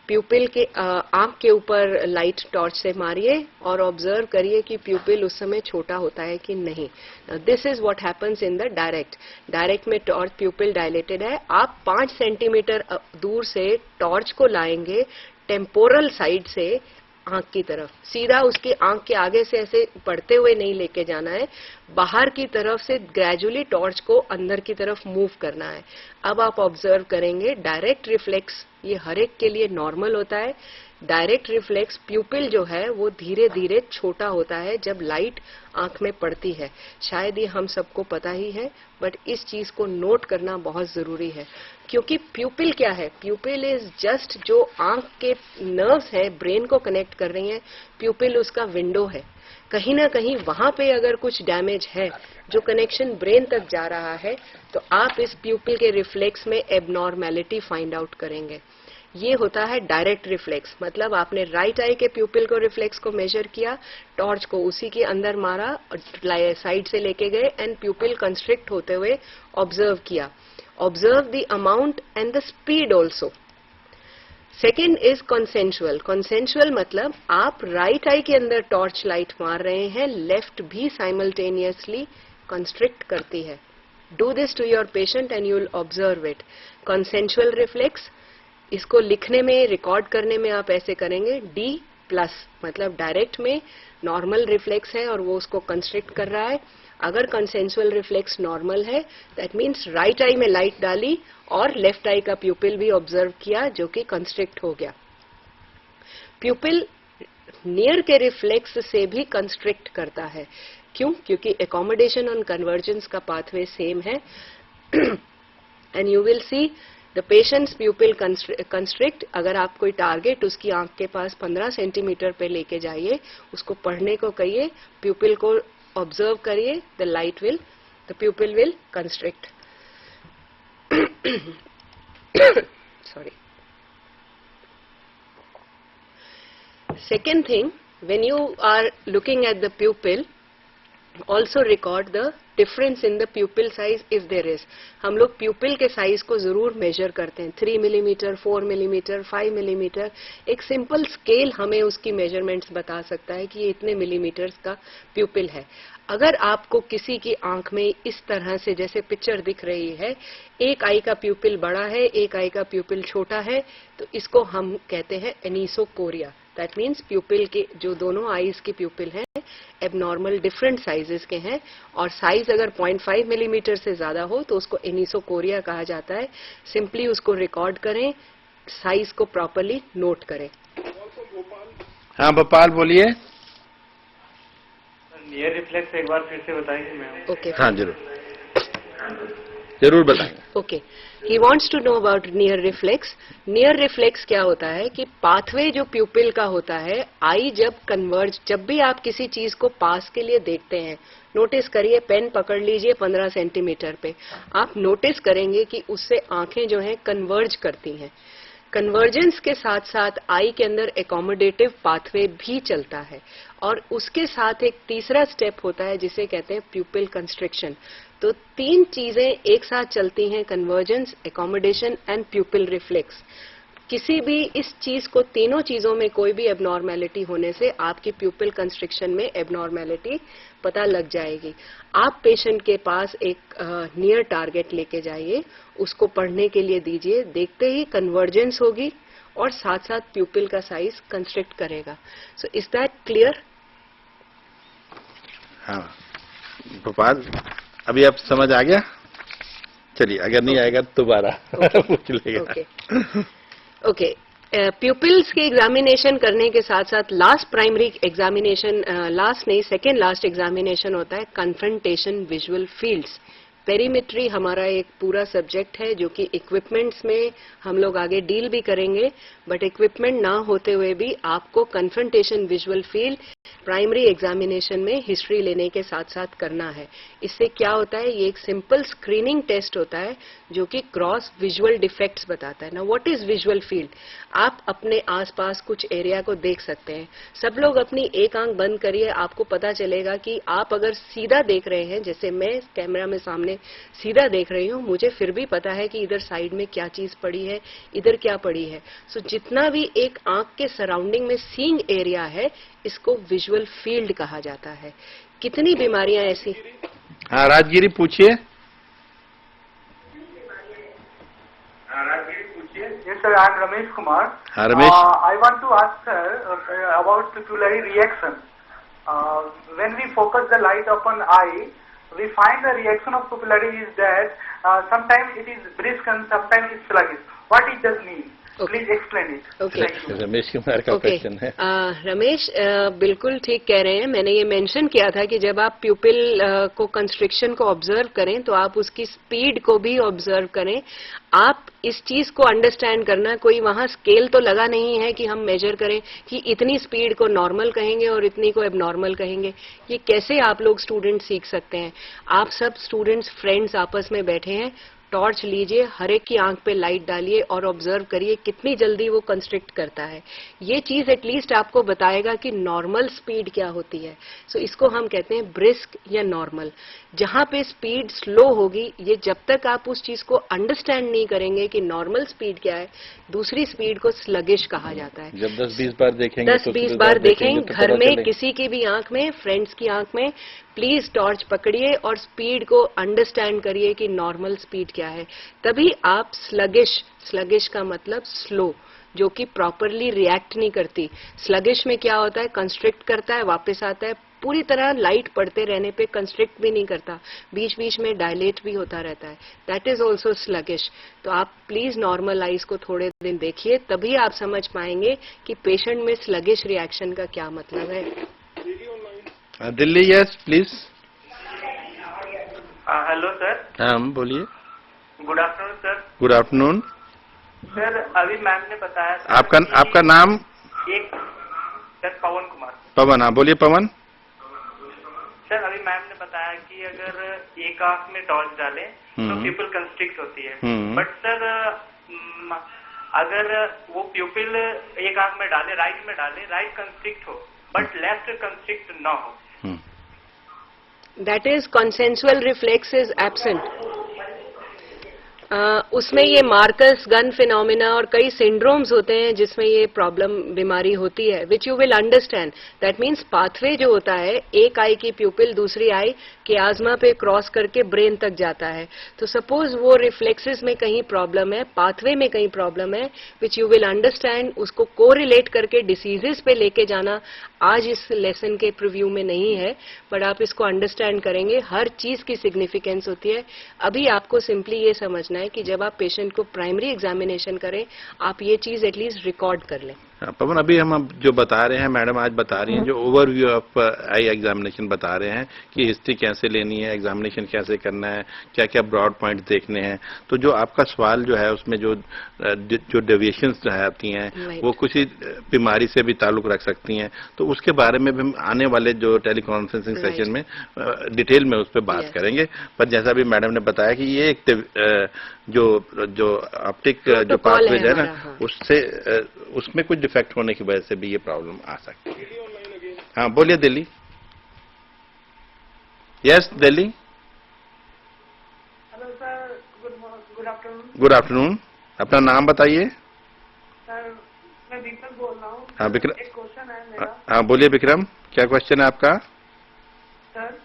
प्यूपिल के आंख के ऊपर लाइट टॉर्च से मारिए और ऑब्जर्व करिए कि प्यूपिल उस समय छोटा होता है कि नहीं. This is what happens in the direct. Direct में टॉर्च प्यूपिल डायलेटेड है. आप 5 सेंटीमीटर दूर से टॉर्च को लाएंगे टेम्पोरल साइड से आंख की तरफ, सीधा उसकी आंख के आगे से ऐसे पढ़ते हुए नहीं लेके जाना है, बाहर की तरफ से ग्रेजुअली टॉर्च को अंदर की तरफ मूव करना है. अब आप ऑब्जर्व करेंगे डायरेक्ट रिफ्लेक्स ये हर एक के लिए नॉर्मल होता है. डायरेक्ट रिफ्लेक्स प्यूपिल जो है वो धीरे धीरे छोटा होता है जब लाइट आंख में पड़ती है. शायद ये हम सबको पता ही है, बट इस चीज को नोट करना बहुत जरूरी है. क्योंकि प्यूपिल क्या है? प्यूपिल इज जस्ट जो आंख के नर्व्स है ब्रेन को कनेक्ट कर रही हैं, प्यूपिल उसका विंडो है. कहीं ना कहीं वहां पे अगर कुछ डैमेज है जो कनेक्शन ब्रेन तक जा रहा है तो आप इस प्यूपिल के रिफ्लेक्स में एबनॉर्मेलिटी फाइंड आउट करेंगे. ये होता है डायरेक्ट रिफ्लेक्स. मतलब आपने राइट आई के प्यूपिल को रिफ्लेक्स को मेजर किया, टॉर्च को उसी के अंदर मारा, साइड से लेके गए एंड प्यूपिल कंस्ट्रिक्ट होते हुए ऑब्जर्व किया. Observe the amount and the speed also. Second is consensual. Consensual मतलब आप राइट आई के अंदर टॉर्च लाइट मार रहे हैं, लेफ्ट भी साइमल्टेनियसली कंस्ट्रिक्ट करती है. Do this to your patient and you will observe it. Consensual reflex, इसको लिखने में, रिकॉर्ड करने में आप ऐसे करेंगे D+, मतलब डायरेक्ट में नॉर्मल रिफ्लेक्स है और वो उसको कंस्ट्रिक्ट कर रहा है. अगर कंसेंसुअल रिफ्लेक्स नॉर्मल है दैट मीन्स राइट आई में लाइट डाली और लेफ्ट आई का प्यूपिल भी ऑब्जर्व किया जो कि कंस्ट्रिक्ट हो गया. प्यूपिल नियर के रिफ्लेक्स से भी कंस्ट्रिक्ट करता है. क्यों? क्योंकि एकोमोडेशन ऑन कन्वर्जेंस का पाथवे सेम है. And you will see the patients प्यूपिल constrict. अगर आप कोई टारगेट उसकी आंख के पास 15 सेंटीमीटर पे लेके जाइए, उसको पढ़ने को कहिए, प्यूपिल को ऑब्जर्व करिए, the प्यूपिल will constrict. Sorry. Second thing, when you are looking at the pupil, also record the difference in the pupil size if there is. हम लोग pupil के size को जरूर measure करते हैं. 3 millimeter, 4 millimeter, 5 millimeter. एक simple scale हमें उसकी measurements बता सकता है कि ये इतने millimeters का pupil है. अगर आपको किसी की आंख में इस तरह से जैसे पिक्चर दिख रही है, एक आई का प्यूपिल बड़ा है, एक आई का प्यूपिल छोटा है, तो इसको हम कहते हैं एनिसोकोरिया. दैट मीन्स प्यूपिल के जो दोनों आईज की प्यूपिल हैं एबनॉर्मल डिफरेंट साइजेस के हैं, और साइज अगर 0.5 मिलीमीटर से ज्यादा हो तो उसको एनिसोकोरिया कहा जाता है. सिंपली उसको रिकॉर्ड करें, साइज को प्रॉपरली नोट करें. हाँ भोपाल बोलिए. नियर रिफ्लेक्स एक बार फिर से बताइए मैम. ओके. हाँ जरूर बताएंगे. Okay. He wants to know about near reflex. Near reflex क्या होता है कि पाथवे जो प्यूपिल का होता है, आई जब कन्वर्ज, जब भी आप किसी चीज को पास के लिए देखते हैं, नोटिस करिए, पेन पकड़ लीजिए 15 सेंटीमीटर पे, आप नोटिस करेंगे कि उससे आंखें जो हैं कन्वर्ज करती हैं. कन्वर्जेंस के साथ साथ आई के अंदर एकोमोडेटिव पाथवे भी चलता है, और उसके साथ एक तीसरा स्टेप होता है जिसे कहते हैं प्यूपिल कंस्ट्रिक्शन. तो तीन चीजें एक साथ चलती हैं, कन्वर्जेंस, एकोमोडेशन एंड प्यूपिल रिफ्लेक्स. किसी भी इस चीज को, तीनों चीजों में कोई भी एबनॉर्मेलिटी होने से आपकी प्यूपिल कंस्ट्रिक्शन में एबनॉर्मेलिटी पता लग जाएगी. आप पेशेंट के पास एक नियर टारगेट लेके जाइए, उसको पढ़ने के लिए दीजिए, देखते ही कन्वर्जेंस होगी और साथ साथ प्यूपिल का साइज कंस्ट्रिक्ट करेगा. So is that clear? हाँ भोपाल, अभी आप समझ आ गया? चलिए, अगर नहीं आएगा तो दोबारा पूछ लेगा. ओके. ओके. प्यूपिल्स के एग्जामिनेशन करने के साथ साथ लास्ट प्राइमरी एग्जामिनेशन, लास्ट नहीं सेकेंड लास्ट एग्जामिनेशन होता है कन्फ्रंटेशन विजुअल फील्ड्स. पेरीमेट्री हमारा एक पूरा सब्जेक्ट है जो कि इक्विपमेंट्स में हम लोग आगे डील भी करेंगे, बट इक्विपमेंट ना होते हुए भी आपको confrontation visual field primary examination में हिस्ट्री लेने के साथ साथ करना है. इससे क्या होता है, ये एक सिंपल स्क्रीनिंग टेस्ट होता है जो कि क्रॉस विजुअल डिफेक्ट्स बताता है. ना व्हाट इज विजुअल फील्ड? आप अपने आसपास कुछ एरिया को देख सकते हैं. सब लोग अपनी एक आंख बंद करिए, आपको पता चलेगा कि आप अगर सीधा देख रहे हैं, जैसे मैं कैमरा में सामने सीधा देख रही हूँ, मुझे फिर भी पता है कि इधर साइड में क्या चीज पड़ी है, इधर क्या पड़ी है. सो जितना भी एक आंख के सराउंडिंग में सीइंग एरिया है, इसको विजुअल फील्ड कहा जाता है. कितनी बीमारियां ऐसी. हाँ राजगिरी पूछिए. Yes, sir. I am Ramesh Kumar. हाँ Ramesh. I want to ask sir about pupillary reaction. When we focus the light upon eye, we find the reaction of pupillary is that sometimes it is brisk and sometimes it is sluggish. What it does mean? Okay. Please explain it. Okay. Thank you. Ramesh Kumar का okay. Question है. रमेश बिल्कुल ठीक कह रहे हैं. मैंने ये mention किया था कि जब आप प्यूपिल को कंस्ट्रिक्शन को ऑब्जर्व करें तो आप उसकी स्पीड को भी ऑब्जर्व करें. आप इस चीज को अंडरस्टैंड करना, कोई वहां स्केल तो लगा नहीं है कि हम मेजर करें कि इतनी स्पीड को नॉर्मल कहेंगे और इतनी को एबनॉर्मल कहेंगे. ये कैसे आप लोग स्टूडेंट सीख सकते हैं? आप सब स्टूडेंट्स फ्रेंड्स आपस में बैठे हैं, टॉर्च लीजिए, हर एक की आंख पे लाइट डालिए और ऑब्जर्व करिए कितनी जल्दी वो कंस्ट्रिक्ट करता है. ये चीज एटलीस्ट आपको बताएगा कि नॉर्मल स्पीड क्या होती है. सो इसको हम कहते हैं ब्रिस्क या नॉर्मल. जहां पे स्पीड स्लो होगी, ये जब तक आप उस चीज को अंडरस्टैंड नहीं करेंगे कि नॉर्मल स्पीड क्या है, दूसरी स्पीड को स्लगिश कहा जाता है. जब 10-20 बार देखेंगे, 10-20 बार देखें, तो घर पता में चलेगा. किसी की भी आंख में, फ्रेंड्स की आंख में, प्लीज टॉर्च पकड़िए और स्पीड को अंडरस्टैंड करिए कि नॉर्मल स्पीड क्या है. तभी आप स्लगिश का मतलब स्लो, जो कि प्रॉपरली रिएक्ट नहीं करती. स्लगिश में क्या होता है, कंस्ट्रिक्ट करता है, वापस आता है, पूरी तरह लाइट पड़ते रहने पे कंस्ट्रिक्ट भी नहीं करता, बीच बीच में डायलेट भी होता रहता है. That is also sluggish. तो आप प्लीज नॉर्मल आइज को थोड़े दिन देखिए, तभी आप समझ पाएंगे कि पेशेंट में स्लगिश रिएक्शन का क्या मतलब है. Delhi, yes please. Hello sir. हाँ बोलिए. Good afternoon sir. Good afternoon. Sir अभी मैम ने बताया था आपका नाम? एक सर पवन कुमार. पवन. हाँ बोलिए पवन. सर अभी मैम ने बताया कि अगर एक आंख में टॉर्च डालें तो पीपल कंस्ट्रिक्ट होती है. बट सर अगर वो प्यूपिल एक आंख में डाले, राइट कंस्ट्रिक्ट हो बट लेफ्ट कंस्ट्रिक्ट ना हो. That is consensual reflex is absent. उसमें ये मार्कस गन फिनोमिना और कई सिंड्रोम्स होते हैं जिसमें ये प्रॉब्लम बीमारी होती है, which you will understand. That means pathway जो होता है, एक आई की प्यूपिल दूसरी आई के आजमा पे क्रॉस करके ब्रेन तक जाता है. तो सपोज वो रिफ्लेक्सेस में कहीं प्रॉब्लम है, पाथवे में कहीं प्रॉब्लम है, विच यू विल अंडरस्टैंड. उसको कोरिलेट करके डिसीजेस पे लेके जाना आज इस लेसन के प्रीव्यू में नहीं है, बट आप इसको अंडरस्टैंड करेंगे. हर चीज की सिग्निफिकेंस होती है. अभी आपको सिंपली ये समझना है कि जब आप पेशेंट को प्राइमरी एग्जामिनेशन करें, आप ये चीज एटलीस्ट रिकॉर्ड कर लें. पवन, अभी हम जो बता रहे हैं, मैडम आज बता रही हैं जो ओवरव्यू ऑफ आई एग्जामिनेशन बता रहे हैं कि हिस्ट्री कैसे लेनी है, एग्जामिनेशन कैसे करना है, क्या क्या ब्रॉड पॉइंट देखने हैं. तो जो आपका सवाल जो है उसमें जो डेविएशंस जो है आती हैं वो किसी बीमारी से भी ताल्लुक रख सकती हैं. तो उसके बारे में भी हम आने वाले जो टेली कॉन्फ्रेंसिंग सेशन में डिटेल में उस पर बात करेंगे. पर जैसा भी मैडम ने बताया कि ये एक जो ऑप्टिक जो पाथवेज है ना, उससे उसमें कुछ डिफेक्ट होने की वजह से भी ये प्रॉब्लम आ सकती है. हाँ, बोलिए Delhi. Yes Delhi. Hello sir, good afternoon. Good afternoon. अपना नाम बताइए. सर, मैं विक्रम बोल रहा हूँ. हाँ विक्रम. एक क्वेश्चन है मेरा. हाँ बोलिए विक्रम, क्या क्वेश्चन है आपका? सर.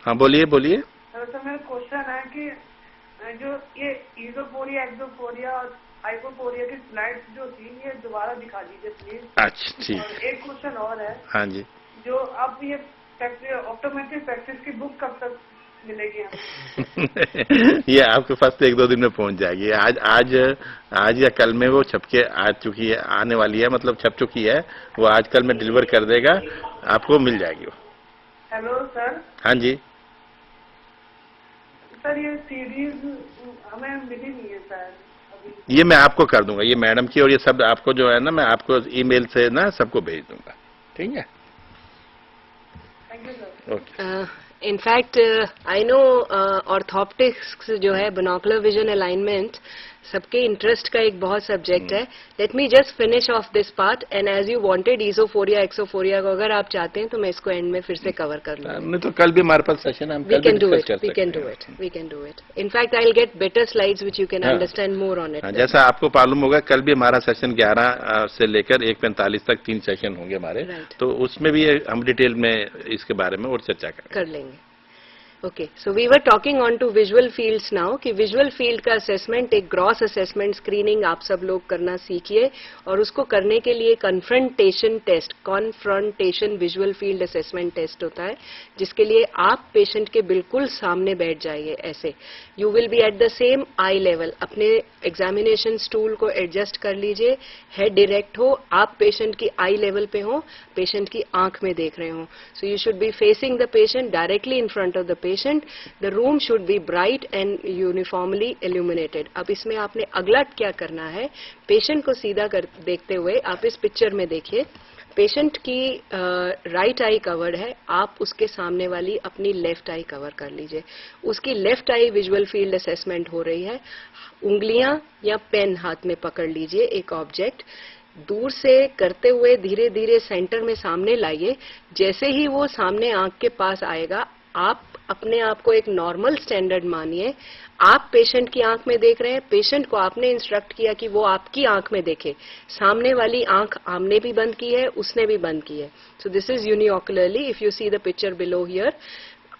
हाँ बोलिए बोलिए. सर, मेरा क्वेश्चन है कि जो ये इजोफोरिया, एक्सोफोरिया और हाइपोफोरिया की स्लाइड्स जो थी, ये दोबारा दिखा दीजिए प्लीज. अच्छा ठीक. और एक क्वेश्चन और है. हाँ जी. जो अब ये ऑप्टोमेट्रिक प्रैक्टिस की बुक कब तक मिलेगी हमें? ये आपके पास तो 1-2 दिन में पहुंच जाएगी. आज या कल में वो छप के आ चुकी है, आने वाली है, मतलब छप चुकी है. वो आज कल में डिलीवर कर देगा, आपको मिल जाएगी वो. Hello sir. हाँ जी. सर, ये सीरीज हमें मिली नहीं है सर अभी. ये मैं आपको कर दूंगा, ये मैडम की, और ये सब आपको जो है ना, मैं आपको ईमेल से ना सबको भेज दूंगा. ठीक है. Thank you sir. Okay. In fact, I know orthoptics जो है, binocular vision alignment, सबके इंटरेस्ट का एक बहुत सब्जेक्ट है. Let me just finish off this part, and as you wanted esophoria exophoria को अगर आप चाहते हैं तो मैं इसको एंड में फिर से कवर कर लूंगा. नहीं तो कल भी हमारे पास सेशन है, हम we can do it. In fact, I'll get better slides which you can understand more on it. जैसा आपको मालूम होगा, कल भी हमारा सेशन 11 से लेकर 1:45 तक 3 सेशन होंगे हमारे. तो उसमें भी हम डिटेल में इसके बारे में और चर्चा कर लेंगे. Okay, so we were talking on to visual fields now, कि विजुअल फील्ड का असेसमेंट, एक ग्रॉस असेसमेंट स्क्रीनिंग आप सब लोग करना सीखिए. और उसको करने के लिए confrontation visual field assessment test होता है, जिसके लिए आप पेशेंट के बिल्कुल सामने बैठ जाइए. ऐसे you will be at the same I level. अपने एग्जामिनेशन स्टूल को एडजस्ट कर लीजिए, हेड डायरेक्ट हो, आप पेशेंट की आई लेवल पे हो, पेशेंट की आंख में देख रहे हो. So you should be facing the patient, directly in front of the patient. The room should be bright and uniformly illuminated. अब इसमें आपने अगला क्या करना है, पेशेंट को सीधा देखते हुए आप इस पिक्चर में देखिए. पेशेंट की राइट आई कवर्ड है, आप उसके सामने वाली अपनी लेफ्ट आई कवर कर लीजिए. उसकी लेफ्ट आई विजुअल फील्ड असेसमेंट हो रही है. उंगलियां या पेन हाथ में पकड़ लीजिए, एक ऑब्जेक्ट दूर से करते हुए धीरे धीरे सेंटर में सामने लाइए. जैसे ही वो सामने आंख के पास आएगा, आप अपने आप को एक नॉर्मल स्टैंडर्ड मानिए. आप पेशेंट की आंख में देख रहे हैं, पेशेंट को आपने इंस्ट्रक्ट किया कि वो आपकी आंख में देखे. सामने वाली आंख हमने भी बंद की है, उसने भी बंद की है. So this is uniocularly. If you see the picture below here,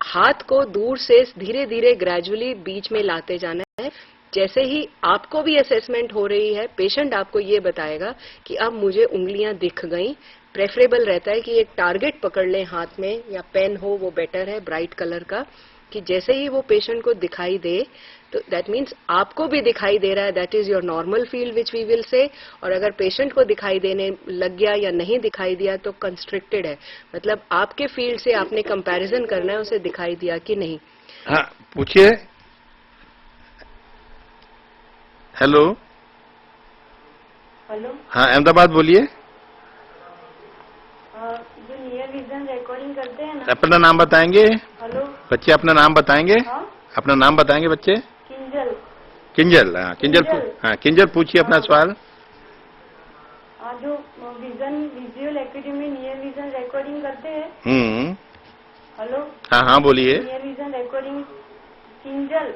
हाथ को दूर से धीरे धीरे ग्रेजुअली बीच में लाते जाना है. जैसे ही आपको भी असेसमेंट हो रही है, पेशेंट आपको ये बताएगा कि अब मुझे उंगलियां दिख गई. प्रेफरेबल रहता है कि एक टारगेट पकड़ लें हाथ में, या पेन हो वो बेटर है, ब्राइट कलर का, कि जैसे ही वो पेशेंट को दिखाई दे, तो दैट मीन्स आपको भी दिखाई दे रहा है. That is your normal field which we will see. और अगर पेशेंट को दिखाई देने लग गया या नहीं दिखाई दिया तो कंस्ट्रिक्टेड है, मतलब आपके फील्ड से आपने कंपैरिजन करना है उसे दिखाई दिया कि नहीं. हाँ पूछिए. हेलो. हेलो. हाँ अहमदाबाद बोलिए. जो नियर विजन रिकॉर्डिंग करते हैं ना. अपना नाम बताएंगे. हेलो. बच्चे अपना नाम बताएंगे. हाँ? अपना नाम बताएंगे बच्चे. किंजल. किंजल. हाँ किंजल. हाँ किंजल पूछिए अपना सवाल. जो विजुअल एक्टिविटी में नियर विजन रिकॉर्डिंग करते हैं, हेलो, हाँ हाँ बोलिए। Near vision recording Kinjal,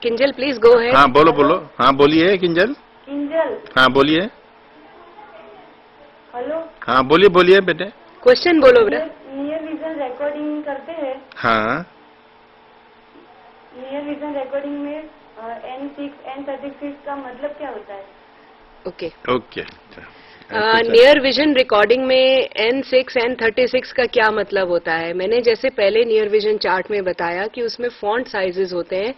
Kinjal please go है। हाँ बोलो बोलो, हाँ बोलिए किंजल। किंजल, हाँ बोलिए। हेलो, हाँ बोलिए बोलिए बेटे। क्वेश्चन बोलो बेटा। नियर विजन रिकॉर्डिंग करते हैं, हाँ नियर विजन रिकॉर्डिंग में N6 N36 का मतलब क्या होता है? Okay. Okay. Near vision recording में N6 N36 का क्या मतलब होता है? मैंने जैसे पहले नियर विजन चार्ट में बताया कि उसमें फॉन्ट साइजेस होते हैं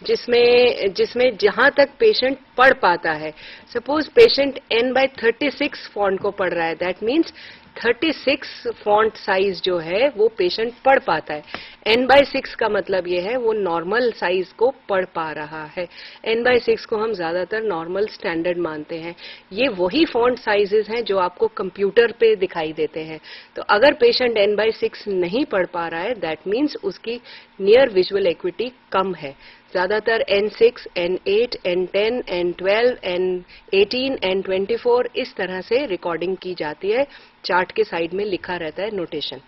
जिसमें जहां तक पेशेंट पढ़ पाता है। सपोज पेशेंट N/36 फॉन्ट को पढ़ रहा है, दैट मीन्स 36 फॉन्ट साइज जो है वो पेशेंट पढ़ पाता है। N/6 का मतलब ये है वो नॉर्मल साइज को पढ़ पा रहा है। N/6 को हम ज्यादातर नॉर्मल स्टैंडर्ड मानते हैं। ये वही फॉन्ट साइजेस हैं जो आपको कंप्यूटर पे दिखाई देते हैं। तो अगर पेशेंट N/6 नहीं पढ़ पा रहा है, दैट मीन्स उसकी नियर विजुअल एक्विटी कम है। ज्यादातर N6, N8, N10, N12, N18, N24 इस तरह से रिकॉर्डिंग की जाती है। चार्ट के साइड में लिखा रहता है notation.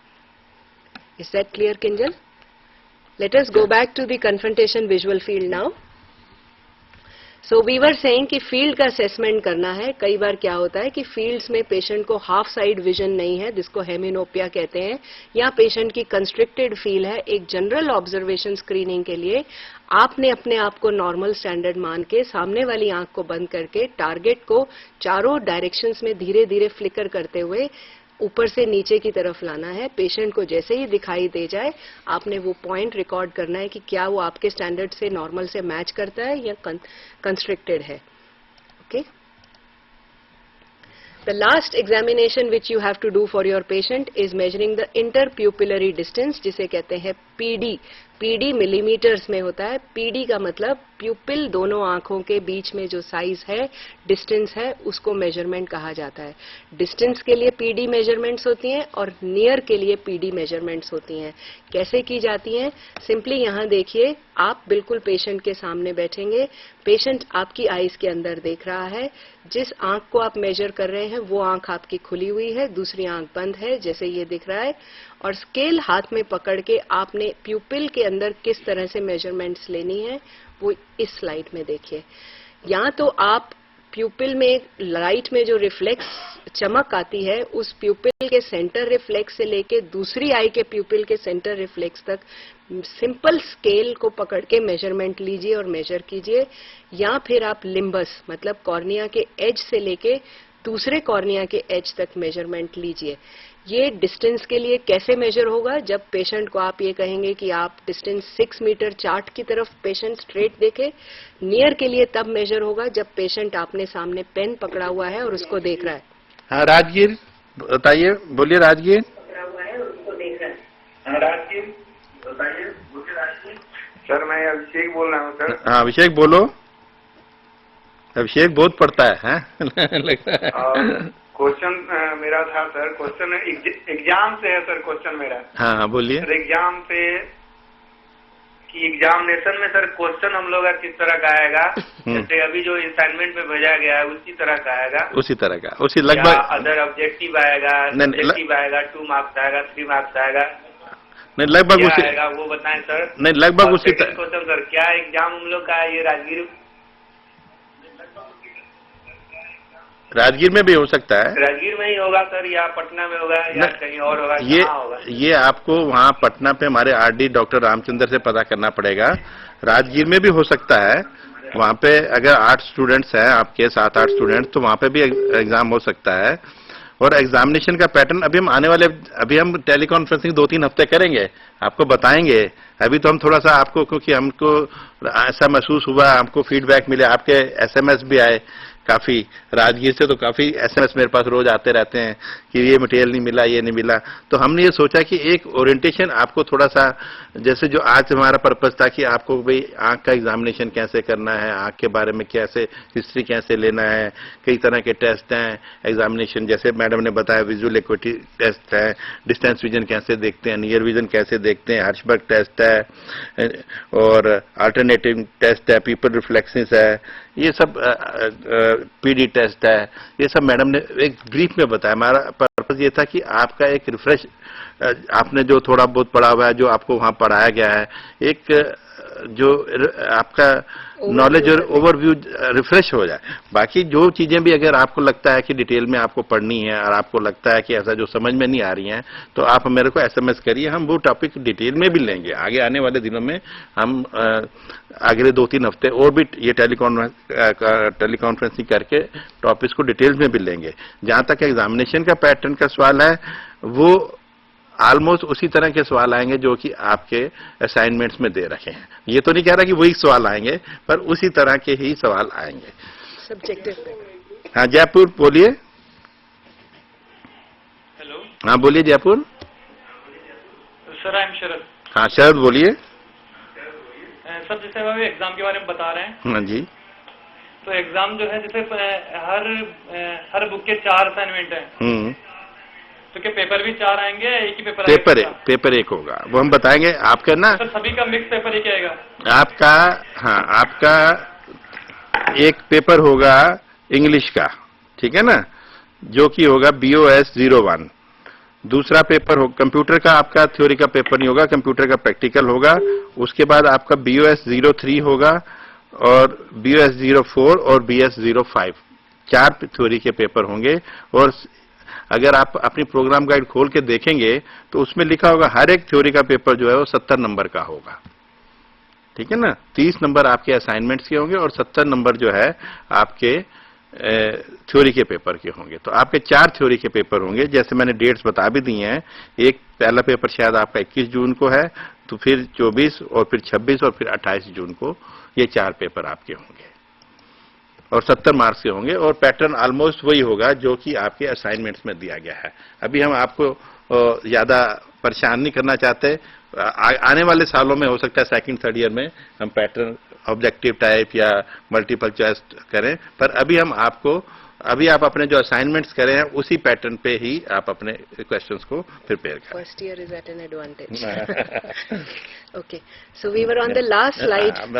Is that clear, Kinjal? Let us go back to the confrontation visual field now. So we were saying कि फील्ड का असेसमेंट करना है। कई बार क्या होता है कि फील्ड्स में पेशेंट को हाफ साइड विजन नहीं है, जिसको हेमिनोपिया कहते हैं, या पेशेंट की कंस्ट्रिक्टेड फील्ड है। एक जनरल ऑब्जर्वेशन स्क्रीनिंग के लिए आपने अपने आप को नॉर्मल स्टैंडर्ड मान के सामने वाली आंख को बंद करके टारगेट को चारों डायरेक्शंस में धीरे धीरे फ्लिकर करते हुए ऊपर से नीचे की तरफ लाना है। पेशेंट को जैसे ही दिखाई दे जाए आपने वो पॉइंट रिकॉर्ड करना है कि क्या वो आपके स्टैंडर्ड से नॉर्मल से मैच करता है या कंस्ट्रिक्टेड है। Okay. The last examination which you have to do for your patient is measuring the interpupillary distance, जिसे कहते हैं PD। PD मिलीमीटर्स में होता है। PD का मतलब प्यूपिल दोनों आंखों के बीच में जो साइज है, डिस्टेंस है, उसको मेजरमेंट कहा जाता है। डिस्टेंस के लिए PD मेजरमेंट्स होती हैं और नियर के लिए PD मेजरमेंट्स होती हैं। कैसे की जाती हैं? सिंपली यहाँ देखिए, आप बिल्कुल पेशेंट के सामने बैठेंगे, पेशेंट आपकी आईज के अंदर देख रहा है। जिस आंख को आप मेजर कर रहे हैं वो आंख आपकी खुली हुई है, दूसरी आंख बंद है, जैसे ये दिख रहा है। और स्केल हाथ में पकड़ के आपने प्यूपिल के अंदर किस तरह से मेजरमेंट्स लेनी है वो इस स्लाइड में देखिए। या तो आप प्यूपिल में लाइट में जो रिफ्लेक्स चमक आती है उस प्यूपिल के सेंटर रिफ्लेक्स से लेके दूसरी आई के प्यूपिल के सेंटर रिफ्लेक्स तक सिंपल स्केल को पकड़ के मेजरमेंट लीजिए और मेजर कीजिए। या फिर आप लिम्बस मतलब कॉर्निया के एज से लेके दूसरे कॉर्निया के एज तक मेजरमेंट लीजिए। ये डिस्टेंस के लिए कैसे मेजर होगा? जब पेशेंट को आप ये कहेंगे कि आप डिस्टेंस 6 मीटर चार्ट की तरफ पेशेंट स्ट्रेट देखे। नियर के लिए तब मेजर होगा जब पेशेंट आपने सामने पेन पकड़ा हुआ है और उसको देख रहा है। हाँ राजगीर बताइए, बोलिए राजगीर। पकड़ा हुआ है और उसको देख रहा है। हाँ राजगीर बताइए, बोलिए राजगीर। सर मैं अभिषेक बोल रहा हूँ सर। हाँ अभिषेक बोलो। अभिषेक बहुत पढ़ता है लगता है। क्वेश्चन मेरा था सर, क्वेश्चन एग्जाम से है सर क्वेश्चन मेरा। हाँ हाँ बोलिए। सर एग्जाम से कि एग्जामिनेशन में सर क्वेश्चन हम लोग का किस तरह का आएगा, जैसे अभी जो असाइनमेंट में भेजा गया है उसी तरह का आएगा? उसी तरह का, उसी लगभग। अदर ऑब्जेक्टिव आएगा, सब्जेक्टिव आएगा, 2 मार्क्स आएगा, 3 मार्क्स आएगा, नहीं लगभग उसी आएगा वो बताएं सर। नहीं लगभग उसी क्वेश्चन सर, क्या एग्जाम हम लोग का ये राजगीर में भी हो सकता है? राजगीर में ही होगा सर या पटना में होगा या कहीं और होगा? ये आपको वहाँ पटना पे हमारे आरडी डॉक्टर रामचंद्र से पता करना पड़ेगा। राजगीर में भी हो सकता है। वहाँ पे अगर 8 स्टूडेंट्स हैं आपके, 7-8 स्टूडेंट्स, तो वहाँ पे भी एग्जाम हो सकता है। और एग्जामिनेशन का पैटर्न अभी हम टेलीकॉन्फ्रेंसिंग 2-3 हफ्ते करेंगे, आपको बताएंगे। अभी तो हम थोड़ा सा आपको, क्योंकि हमको ऐसा महसूस हुआ, हमको फीडबैक मिले, आपके SMS भी आए काफी राजगीर से, तो काफी SMS मेरे पास रोज आते रहते हैं कि ये मटेरियल नहीं मिला, ये नहीं मिला। तो हमने ये सोचा कि एक ओरिएंटेशन आपको थोड़ा सा, जैसे जो आज हमारा पर्पस था कि आपको भाई आंख का एग्जामिनेशन कैसे करना है, आंख के बारे में कैसे हिस्ट्री कैसे लेना है, कई तरह के टेस्ट हैं एग्जामिनेशन, जैसे मैडम ने बताया विजुअल एक्विटी टेस्ट है, डिस्टेंस विजन कैसे देखते हैं, नियर विजन कैसे देखते हैं, हर्शबर्ग टेस्ट है और अल्टरनेटिव टेस्ट है, पीपल रिफ्लेक्सेस है, ये सब पीडी टेस्ट है, ये सब मैडम ने एक ब्रीफ में बताया। हमारा पर्पज ये था कि आपका एक रिफ्रेश, आपने जो थोड़ा बहुत पढ़ा हुआ है, जो आपको वहाँ पढ़ाया गया है, एक जो आपका नॉलेज और ओवरव्यू रिफ्रेश हो जाए। बाकी जो चीजें भी अगर आपको लगता है कि डिटेल में आपको पढ़नी है और आपको लगता है कि ऐसा जो समझ में नहीं आ रही है, तो आप मेरे को एसएमएस करिए, हम वो टॉपिक डिटेल में भी लेंगे। आगे आने वाले दिनों में हम अगले 2-3 हफ्ते और भी ये टेलीकॉन्फ्रेंसिंग करके टॉपिक्स को डिटेल में भी लेंगे। जहां तक एग्जामिनेशन का पैटर्न का सवाल है, वो ऑलमोस्ट उसी तरह के सवाल आएंगे जो कि आपके असाइनमेंट्स में दे रखे हैं। ये तो नहीं कह रहा कि वही सवाल आएंगे, पर उसी तरह के ही सवाल आएंगे। सब्जेक्टिव। हाँ जयपुर बोलिए। हेलो। हाँ बोलिए Jaipur. Sir I am Sharad. हाँ शरद बोलिए। सर जैसे अभी एग्जाम के बारे में बता रहे हैं। हाँ जी। तो एग्जाम जो है, जैसे हर बुक के 4 असाइनमेंट हैं। तो क्या पेपर भी 4 आएंगे, एक ही पेपर आएगा? पेपर एक होगा, वो हम बताएंगे। आपका ना सर सभी का मिक्स पेपर एक आएगा आपका? हाँ, आपका एक पेपर होगा इंग्लिश का, ठीक है ना, जो कि होगा BOS 01। दूसरा पेपर हो कंप्यूटर का, आपका थ्योरी का पेपर नहीं होगा, कंप्यूटर का प्रैक्टिकल होगा। उसके बाद आपका BOS 03 होगा और BOS 04 और BS 05, 4 थ्योरी के पेपर होंगे। और अगर आप अपनी प्रोग्राम गाइड खोल के देखेंगे तो उसमें लिखा होगा हर एक थ्योरी का पेपर जो है वो 70 नंबर का होगा, ठीक है ना। 30 नंबर आपके असाइनमेंट्स के होंगे और 70 नंबर जो है आपके थ्योरी के पेपर के होंगे। तो आपके 4 थ्योरी के पेपर होंगे, जैसे मैंने डेट्स बता भी दी हैं। एक पहला पेपर शायद आपका 21 जून को है, तो फिर 24 और फिर 26 और फिर 28 जून को ये 4 पेपर आपके होंगे और 70 मार्क्स के होंगे। और पैटर्न ऑलमोस्ट वही होगा जो कि आपके असाइनमेंट्स में दिया गया है। अभी हम आपको ज्यादा परेशान नहीं करना चाहते। आने वाले सालों में हो सकता है सेकंड थर्ड ईयर में हम पैटर्न ऑब्जेक्टिव टाइप या मल्टीपल चॉइस करें, पर अभी आप अपने जो असाइनमेंट्स करें हैं उसी पैटर्न पे ही आप अपने क्वेश्चंस को प्रिपेयर करें। First year is at an advantage. Okay, so we were on the last slide. We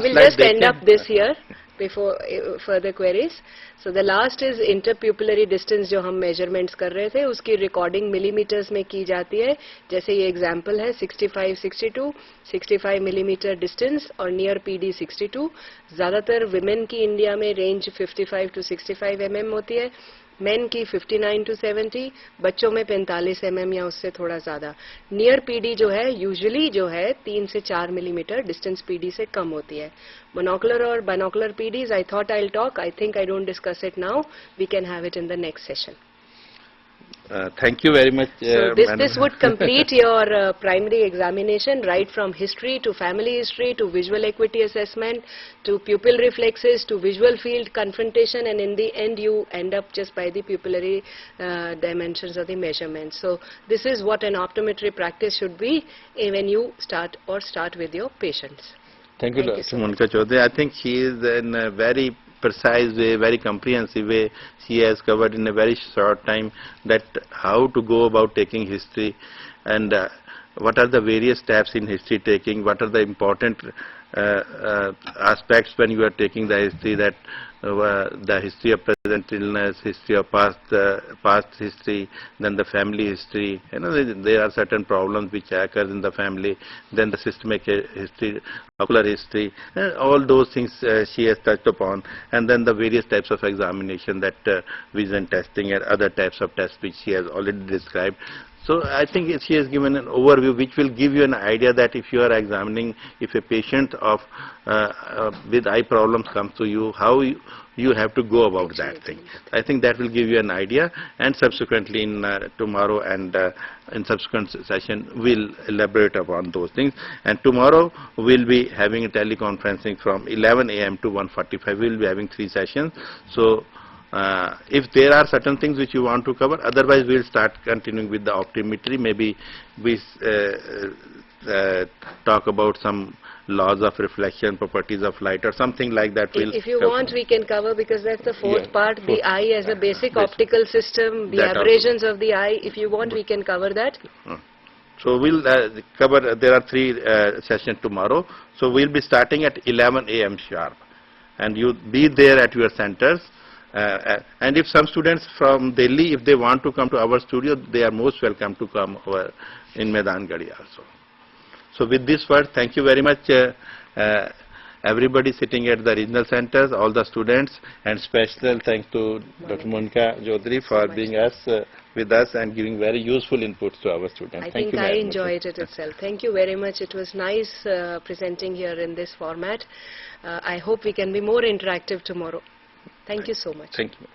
will just end up this here before further queries. So the last is interpupillary distance, जो हम measurements कर रहे थे, उसकी recording millimeters में की जाती है। जैसे ये example है 65-62, 65 millimeter distance और near PD 62। ज़्यादातर women की इंडिया में range 55 to 65 mm होती है, मेन की 59 to 70, बच्चों में 45 mm या उससे थोड़ा ज्यादा। नियर पीडी जो है यूजुअली जो है 3 से 4 मिलीमीटर डिस्टेंस पीडी से कम होती है। मोनोकुलर और binocular PDs I thought I will talk, I think I don't discuss it now, we can have it in the next session. Thank you very much. So this would complete your primary examination, right from history to family history to visual acuity assessment to pupil reflexes to visual field confrontation, and in the end you end up just by the pupillary dimensions of the measurement. So this is what an optometry practice should be when you start with your patients. Thank you, Dr. Monika Chaudhary. I think she is in a very precise way, very comprehensive way. She has covered in a very short time that how to go about taking history and what are the various steps in history taking, what are the important aspects when you are taking the history, that the history of present illness, history of past history, then the family history. You know, there are certain problems which occur in the family, then the systemic history, ocular history, all those things she has touched upon, and then the various types of examination, that vision testing and other types of tests which she has already described. So I think she has given an overview which will give you an idea that if you are examining, if a patient with eye problems comes to you, how you have to go about that thing. I think that will give you an idea, and subsequently in tomorrow and in subsequent session we'll elaborate upon those things. And tomorrow we'll be having a teleconferencing from 11 a.m. to 1:45. We'll be having 3 sessions. So if there are certain things which you want to cover, otherwise we'll start continuing with the optometry. Maybe we talk about some laws of reflection, properties of light, or something like that. If you want, we can cover, because that's the fourth part, the eye as a basic optical system, the aberrations of the eye. If you want, we can cover that. So we'll cover, there are 3 sessions tomorrow. So we'll be starting at 11 a.m. sharp. and you be there at your centers. And if some students from Delhi, if they want to come to our studio, they are most welcome to come over in Maidan Garhi also. So with this word, thank you very much everybody sitting at the regional centers, all the students, and special thanks to Dr. Monika Chaudhary for being with us and giving very useful inputs to our students. I think I enjoyed it itself. Thank you very much. It was nice presenting here in this format. I hope we can be more interactive tomorrow. Thank you so much. Thank you.